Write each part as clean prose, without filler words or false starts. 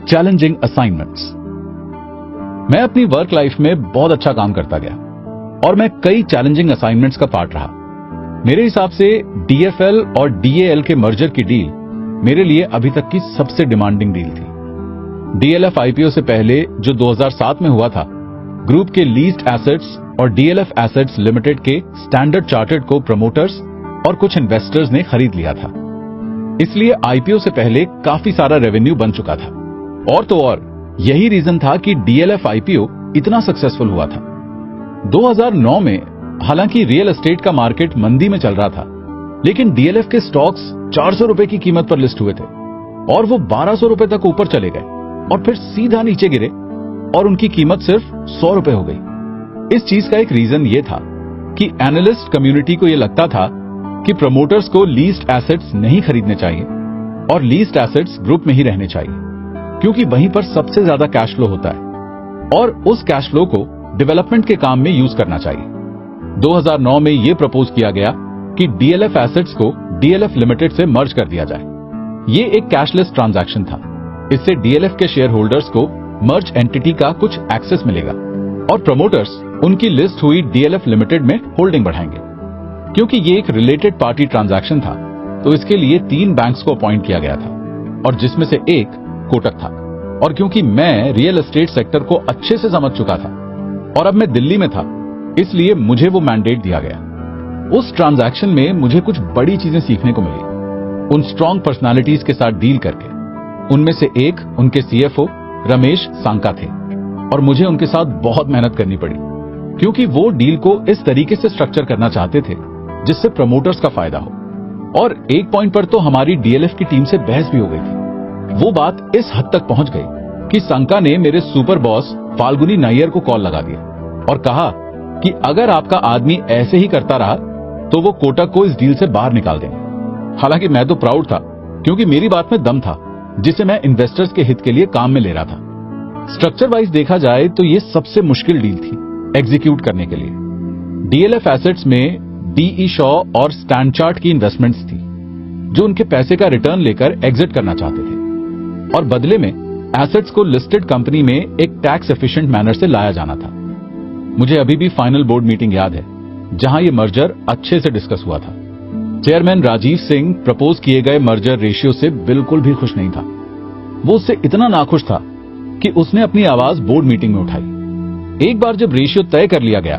Challenging assignments. मैं अपनी work life में बहुत अच्छा काम करता गया और मैं कई चैलेंजिंग असाइनमेंट्स का पार्ट रहा। मेरे हिसाब से डीएफएल और डीएएल के मर्जर की डील मेरे लिए अभी तक की सबसे डिमांडिंग डील थी। डीएलएफ आईपीओ से पहले जो 2007 में हुआ था, ग्रुप के लीज्ड एसेट्स और डीएलएफ एसेट्स लिमिटेड के स्टैंडर्ड चार्टर्ड को प्रमोटर्स और कुछ इन्वेस्टर्स ने खरीद लिया था। इसलिए आईपीओ से पहले काफी सारा रेवेन्यू बन चुका था। और तो और यही रीजन था कि डीएलएफ आईपीओ इतना सक्सेसफुल हुआ था। 2009 में हालांकि रियल एस्टेट का मार्केट मंदी में चल रहा था, लेकिन डीएलएफ के स्टॉक्स 400 रुपए की कीमत पर लिस्ट हुए थे और वो 1200 रुपए तक ऊपर चले गए और फिर सीधा नीचे गिरे और उनकी कीमत सिर्फ 100 रुपए हो गई। इस चीज का एक रीजन ये था कि एनालिस्ट कम्युनिटी को ये लगता था कि प्रमोटर्स को लीज्ड एसेट्स नहीं खरीदने चाहिए और लीज्ड एसेट्स ग्रुप में ही रहने चाहिए, क्योंकि वहीं पर सबसे ज्यादा कैश फ्लो होता है और उस कैश फ्लो को डेवलपमेंट के काम में यूज करना चाहिए। 2009 में यह प्रपोज किया गया कि डीएलएफ एसेट्स को डीएलएफ लिमिटेड से मर्ज कर दिया जाए। ये एक कैशलेस ट्रांजैक्शन था। इससे डीएलएफ के शेयर होल्डर्स को मर्ज एंटिटी का कुछ एक्सेस मिलेगा और प्रमोटर्स उनकी लिस्ट हुई डीएलएफ लिमिटेड में होल्डिंग बढ़ाएंगे। क्योंकि ये एक रिलेटेड पार्टी ट्रांजैक्शन था, तो इसके लिए 3 बैंक्स को अपॉइंट किया गया था और जिसमें से एक कोटक था। और क्योंकि मैं रियल एस्टेट सेक्टर को अच्छे से समझ चुका था और अब मैं दिल्ली में था, इसलिए मुझे वो मैंडेट दिया गया। उस ट्रांजैक्शन में मुझे कुछ बड़ी चीजें सीखने को मिली उन स्ट्रांग पर्सनालिटीज के साथ डील करके। उनमें से एक उनके सीएफओ रमेश सांका थे और मुझे उनके साथ बहुत मेहनत करनी पड़ी, क्योंकि वो डील को इस तरीके से स्ट्रक्चर करना चाहते थे जिससे प्रमोटर्स का फायदा हो। और एक पॉइंट पर तो हमारी डीएलएफ की टीम से बहस भी हो गई थी। वो बात इस हद तक पहुंच गई कि सांका ने मेरे सुपर बॉस फाल्गुनी नायर को कॉल लगा दिया और कहा कि अगर आपका आदमी ऐसे ही करता रहा तो वो कोटक को इस डील से बाहर निकाल देंगे। हालांकि मैं तो प्राउड था, क्योंकि मेरी बात में दम था जिसे मैं इन्वेस्टर्स के हित के लिए काम में ले रहा था। स्ट्रक्चर वाइज देखा जाए तो ये सबसे मुश्किल डील थी एग्जीक्यूट करने के लिए। डीएलएफ एसेट्स में डीई शॉ और स्टैंड चार्ट की इन्वेस्टमेंट्स थी जो उनके पैसे का रिटर्न लेकर एग्जिट करना चाहते थे और बदले में एसेट्स को लिस्टेड कंपनी में एक टैक्स एफिशिएंट मैनर से लाया जाना था। मुझे अभी भी फाइनल बोर्ड मीटिंग याद है जहां ये मर्जर अच्छे से डिस्कस हुआ था। चेयरमैन राजीव सिंह प्रपोज किए गए मर्जर रेशियो से बिल्कुल भी खुश नहीं था। वो उससे इतना नाखुश था कि उसने अपनी आवाज बोर्ड मीटिंग में उठाई। एक बार जब रेशियो तय कर लिया गया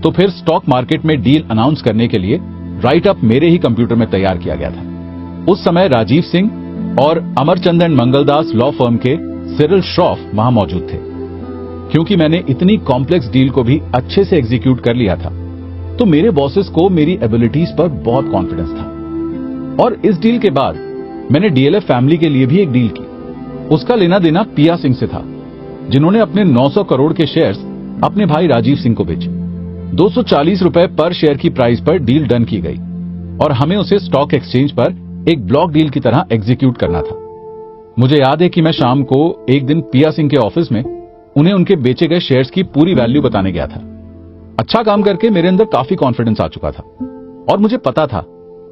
तो फिर स्टॉक मार्केट में डील अनाउंस करने के लिए राइट अप मेरे ही कंप्यूटर में तैयार किया गया था। उस समय राजीव सिंह और Amarchand and Mangaldas law firm के सिरिल श्रॉफ वहां मौजूद थे। क्योंकि मैंने इतनी कॉम्प्लेक्स डील को भी अच्छे से एग्जीक्यूट कर लिया था, तो मेरे बॉसेस को मेरी एबिलिटीज पर बहुत कॉन्फिडेंस था। और इस डील के बाद मैंने डीएलएफ फैमिली के लिए भी एक डील की। उसका लेना देना पिया सिंह से था, जिन्होंने अपने 900 करोड़ के शेयर्स अपने भाई राजीव सिंह को बेचे। 240 रुपए पर शेयर की प्राइस पर डील डन की गई और हमें उसे स्टॉक एक्सचेंज पर एक ब्लॉक डील की तरह एग्जीक्यूट करना था। मुझे याद है कि मैं शाम को एक दिन पिया सिंह के ऑफिस में उन्हें उनके बेचे गए शेयर्स की पूरी वैल्यू बताने गया था। अच्छा काम करके मेरे अंदर काफी कॉन्फिडेंस आ चुका था और मुझे पता था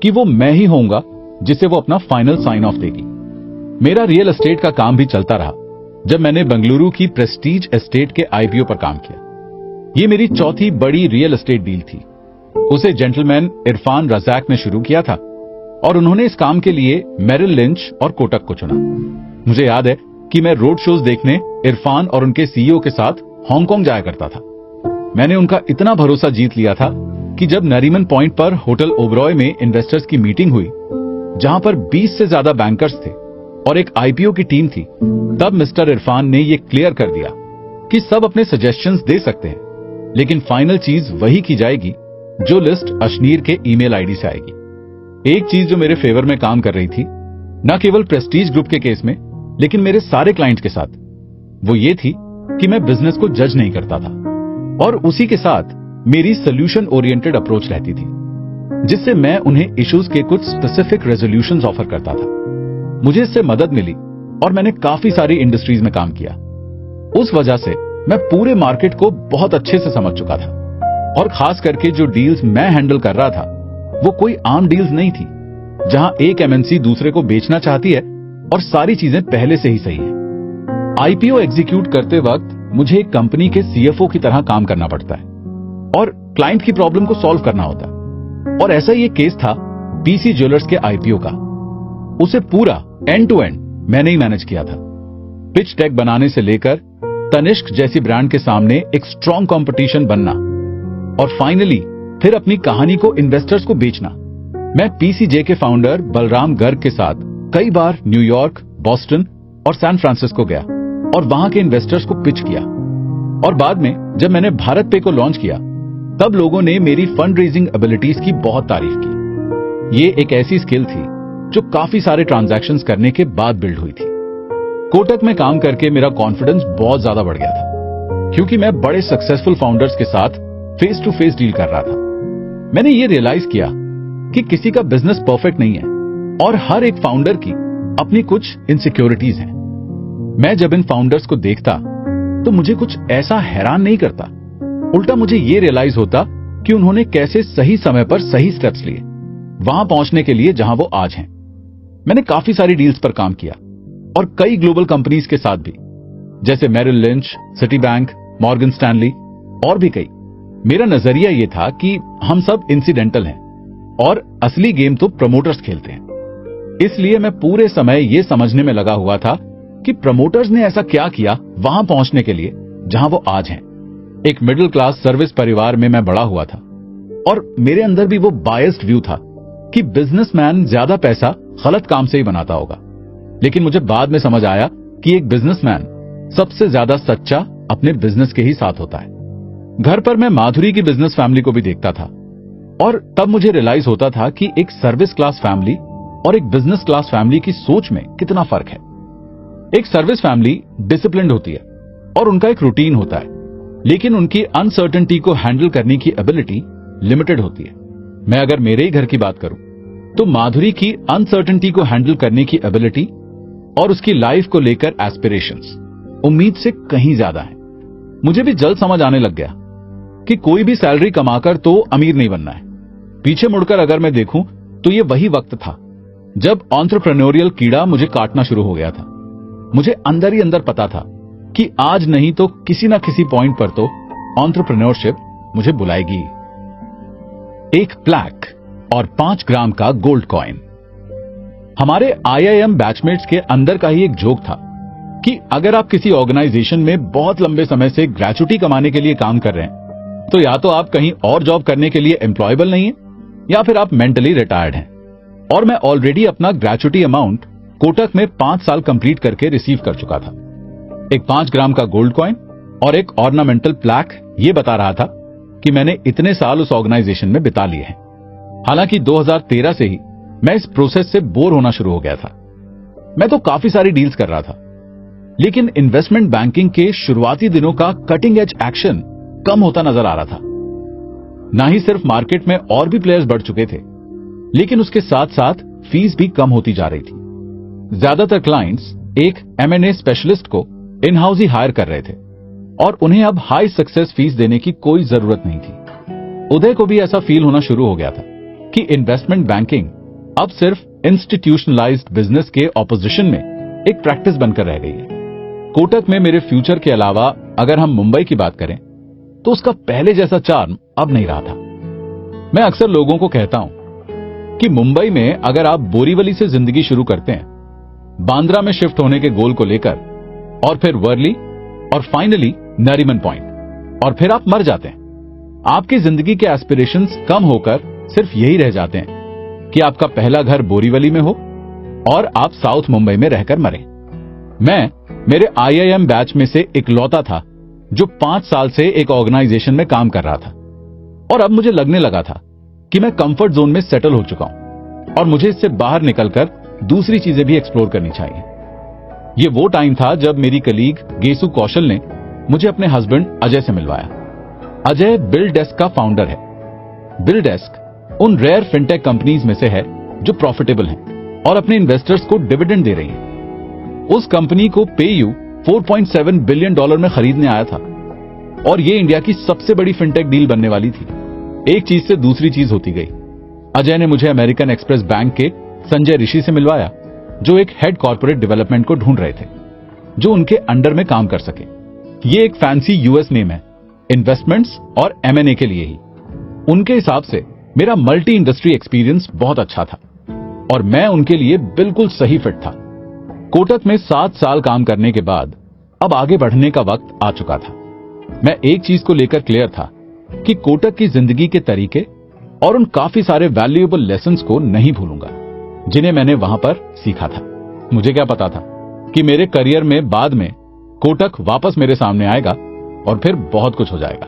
कि वो मैं ही होऊंगा जिसे वो अपना फाइनल साइन ऑफ देगी। मेरा रियल एस्टेट का काम भी चलता रहा जब मैंने बेंगलुरु की प्रेस्टीज एस्टेट के आईपीओ पर काम किया। ये मेरी चौथी बड़ी रियल एस्टेट डील थी। उसे जेंटलमैन इरफान रज़ाक ने शुरू किया था और उन्होंने इस काम के लिए मेरिल लिंच और कोटक को चुना। मुझे याद है कि मैं रोड शोज देखने इरफान और उनके सीईओ के साथ हांगकांग जाया करता था। मैंने उनका इतना भरोसा जीत लिया था कि जब नरीमन पॉइंट पर होटल ओबरॉय में इन्वेस्टर्स की मीटिंग हुई, जहां पर 20 से ज्यादा बैंकर्स थे और एक आईपीओ की टीम थी, तब मिस्टर इरफान ने यह क्लियर कर दिया कि सब अपने सजेशंस दे सकते हैं, लेकिन फाइनल चीज वही की जाएगी जो लिस्ट अशनीर के ईमेल आईडी से आएगी। एक चीज जो मेरे फेवर में काम कर रही थी, न केवल प्रेस्टीज ग्रुप के केस में लेकिन मेरे सारे क्लाइंट्स के साथ, वो ये थी कि मैं बिजनेस को जज नहीं करता था और उसी के साथ मेरी सोल्यूशन ओरिएंटेड अप्रोच रहती थी, जिससे मैं उन्हें इश्यूज के कुछ स्पेसिफिक रेजोल्यूशंस ऑफर करता था। मुझे इससे मदद मिली और मैंने काफी सारी इंडस्ट्रीज में काम किया। उस वजह से मैं पूरे मार्केट को बहुत अच्छे से समझ चुका था और खास करके जो डील्स मैं हैंडल कर रहा था वो कोई आम डील्स नहीं थी जहां एक एमएनसी दूसरे को बेचना चाहती है और सारी चीजें पहले से ही सही है। आईपीओ एग्जीक्यूट करते वक्त मुझे एक कंपनी के सीएफओ की तरह काम करना पड़ता है और क्लाइंट की प्रॉब्लम को सॉल्व करना होता है। और ऐसा ही एक केस था पीसी ज्वेलर्स के आईपीओ का। उसे पूरा एंड टू एंड मैंने ही मैनेज किया था। पिच डेक बनाने से लेकर तनिष्क जैसी ब्रांड के सामने एक स्ट्रॉन्ग कंपटीशन बनना और फाइनली फिर अपनी कहानी को इन्वेस्टर्स को बेचना। मैं पीसीजे के फाउंडर बलराम गर्ग के साथ कई बार न्यूयॉर्क, बॉस्टन और सैन फ्रांसिस्को गया और वहां के इन्वेस्टर्स को पिच किया। और बाद में जब मैंने भारत पे को लॉन्च किया तब लोगों ने मेरी फंड रेजिंग एबिलिटीज की बहुत तारीफ की। ये एक ऐसी स्किल थी जो काफी सारे ट्रांजैक्शंस करने के बाद बिल्ड हुई थी। कोटक में काम करके मेरा कॉन्फिडेंस बहुत ज्यादा बढ़ गया था क्योंकि मैं बड़े सक्सेसफुल फाउंडर्स के साथ फेस टू फेस डील कर रहा था। मैंने ये रियलाइज किया कि किसी का बिजनेस परफेक्ट नहीं है और हर एक फाउंडर की अपनी कुछ इनसिक्योरिटीज हैं। मैं जब इन फाउंडर्स को देखता तो मुझे कुछ ऐसा हैरान नहीं करता, उल्टा मुझे ये रियलाइज होता कि उन्होंने कैसे सही समय पर सही स्टेप्स लिए वहां पहुंचने के लिए जहां वो आज हैं। मैंने काफी सारी डील्स पर काम किया और कई ग्लोबल कंपनीज के साथ भी, जैसे Merrill Lynch, Citibank, Morgan Stanley और भी कई। मेरा नजरिया यह था कि हम सब इंसिडेंटल हैं और असली गेम तो प्रमोटर्स खेलते हैं। इसलिए मैं पूरे समय यह समझने में लगा हुआ था कि प्रमोटर्स ने ऐसा क्या किया वहां पहुंचने के लिए जहां वो आज हैं। एक मिडिल क्लास सर्विस परिवार में मैं बड़ा हुआ था और मेरे अंदर भी वो बायस्ड व्यू था कि बिजनेसमैन ज्यादा पैसा गलत काम से ही बनाता होगा। लेकिन मुझे बाद में समझ आया कि एक बिजनेसमैन सबसे ज्यादा सच्चा अपने बिजनेस के ही साथ होता है। घर पर मैं माधुरी की बिजनेस फैमिली को भी देखता था और तब मुझे रियलाइज होता था कि एक सर्विस क्लास फैमिली और एक बिजनेस क्लास फैमिली की सोच में कितना फर्क है। एक सर्विस फैमिली डिसिप्लिन्ड होती है और उनका एक रूटीन होता है, लेकिन उनकी अनसर्टेनिटी को हैंडल करने की एबिलिटी लिमिटेड होती है। मैं अगर मेरे ही घर की बात करूं तो माधुरी की अनसर्टेनिटी को हैंडल करने की एबिलिटी और उसकी लाइफ को लेकर एस्पिरेशंस उम्मीद से कहीं ज्यादा है। मुझे भी जल्द समझ आने लग गया कि कोई भी सैलरी कमाकर तो अमीर नहीं बनना है। पीछे मुड़कर अगर मैं देखूं तो ये वही वक्त था जब एंटरप्रेन्योरियल कीड़ा मुझे काटना शुरू हो गया था। मुझे अंदर ही अंदर पता था कि आज नहीं तो किसी ना किसी पॉइंट पर तो एंटरप्रेन्योरशिप मुझे बुलाएगी। एक ब्लैक और 5 ग्राम का गोल्ड कॉइन। हमारे आईआईएम बैचमेट्स के अंदर का ही एक जोक था कि अगर आप किसी ऑर्गेनाइजेशन में बहुत लंबे समय से ग्रेच्युटी कमाने के लिए काम कर रहे हैं तो या तो आप कहीं और जॉब करने के लिए एम्प्लॉयबल नहीं है या फिर आप मेंटली रिटायर्ड हैं। और मैं ऑलरेडी अपना ग्रेच्युटी अमाउंट कोटक में 5 साल कंप्लीट करके रिसीव कर चुका था। एक 5 ग्राम का गोल्ड कॉइन और एक ऑर्नामेंटल प्लैक ये बता रहा था कि मैंने इतने साल उस ऑर्गेनाइजेशन में बिता लिए हैं। हालांकि 2013 से ही मैं इस प्रोसेस से बोर होना शुरू हो गया था। मैं तो काफी सारी डील्स कर रहा था, लेकिन इन्वेस्टमेंट बैंकिंग के शुरुआती दिनों का कटिंग एज एक्शन कम होता नजर आ रहा था। ना ही सिर्फ मार्केट में और भी प्लेयर्स बढ़ चुके थे, लेकिन उसके साथ साथ फीस भी कम होती जा रही थी। ज्यादातर क्लाइंट्स एक M&A स्पेशलिस्ट को इन हाउस ही हायर कर रहे थे और उन्हें अब हाई सक्सेस फीस देने की कोई जरूरत नहीं थी। उदय को भी ऐसा फील होना शुरू हो गया था कि इन्वेस्टमेंट बैंकिंग अब सिर्फ इंस्टीट्यूशनलाइज्ड बिजनेस के ऑपोजिशन में एक प्रैक्टिस बनकर रह गई है। कोटक में मेरे फ्यूचर के अलावा अगर हम मुंबई की बात करें तो उसका पहले जैसा चार्म अब नहीं रहा था। मैं अक्सर लोगों को कहता हूं कि मुंबई में अगर आप बोरीवली से जिंदगी शुरू करते हैं, बांद्रा में शिफ्ट होने के गोल को लेकर, और फिर वर्ली और फाइनली नरीमन पॉइंट, और फिर आप मर जाते हैं। आपकी जिंदगी के एस्पिरेशंस कम होकर सिर्फ यही रह जाते हैं कि आपका पहला घर बोरीवली में हो और आप साउथ मुंबई में रहकर मरे। मैं मेरे आईआईएम बैच में से इकलौता था जो 5 साल से एक ऑर्गेनाइजेशन में काम कर रहा था और अब मुझे लगने लगा था कि मैं कंफर्ट जोन में सेटल हो चुका हूं और मुझे इससे बाहर निकलकर दूसरी चीजें भी एक्सप्लोर करनी चाहिए। ये वो टाइम था जब मेरी कलीग गेसु कौशल ने मुझे अपने हस्बैंड अजय से मिलवाया। अजय बिल डेस्क का फाउंडर है। बिल डेस्क उन रेयर फिनटेक कंपनीज में से है जो प्रॉफिटेबल हैं और अपने इन्वेस्टर्स को डिविडेंड दे रही हैं। उस कंपनी को पेयू $4.7 बिलियन में खरीदने आया था और ये इंडिया की सबसे बड़ी फिनटेक डील बनने वाली थी। एक चीज से दूसरी चीज होती गई। अजय ने मुझे अमेरिकन एक्सप्रेस बैंक के संजय ऋषि से मिलवाया जो एक हेड कॉर्पोरेट डेवलपमेंट को ढूंढ रहे थे। जो उनके अंडर में काम कर सके। ये एक फैंसी यूएस नेम है, इन्वेस्टमेंट्स और एमएनए के लिए ही। उनके हिसाब से मेरा मल्टी इंडस्ट्री एक्सपीरियंस बहुत अच्छा था और मैं उनके लिए बिल्कुल सही फिट था। कोटक में 7 साल काम करने के बाद अब आगे बढ़ने का वक्त आ चुका था। मैं एक चीज को लेकर क्लियर था कि कोटक की जिंदगी के तरीके और उन काफी सारे वैल्यूएबल लेसन्स को नहीं भूलूंगा जिन्हें मैंने वहां पर सीखा था। मुझे क्या पता था कि मेरे करियर में बाद में कोटक वापस मेरे सामने आएगा और फिर बहुत कुछ हो जाएगा।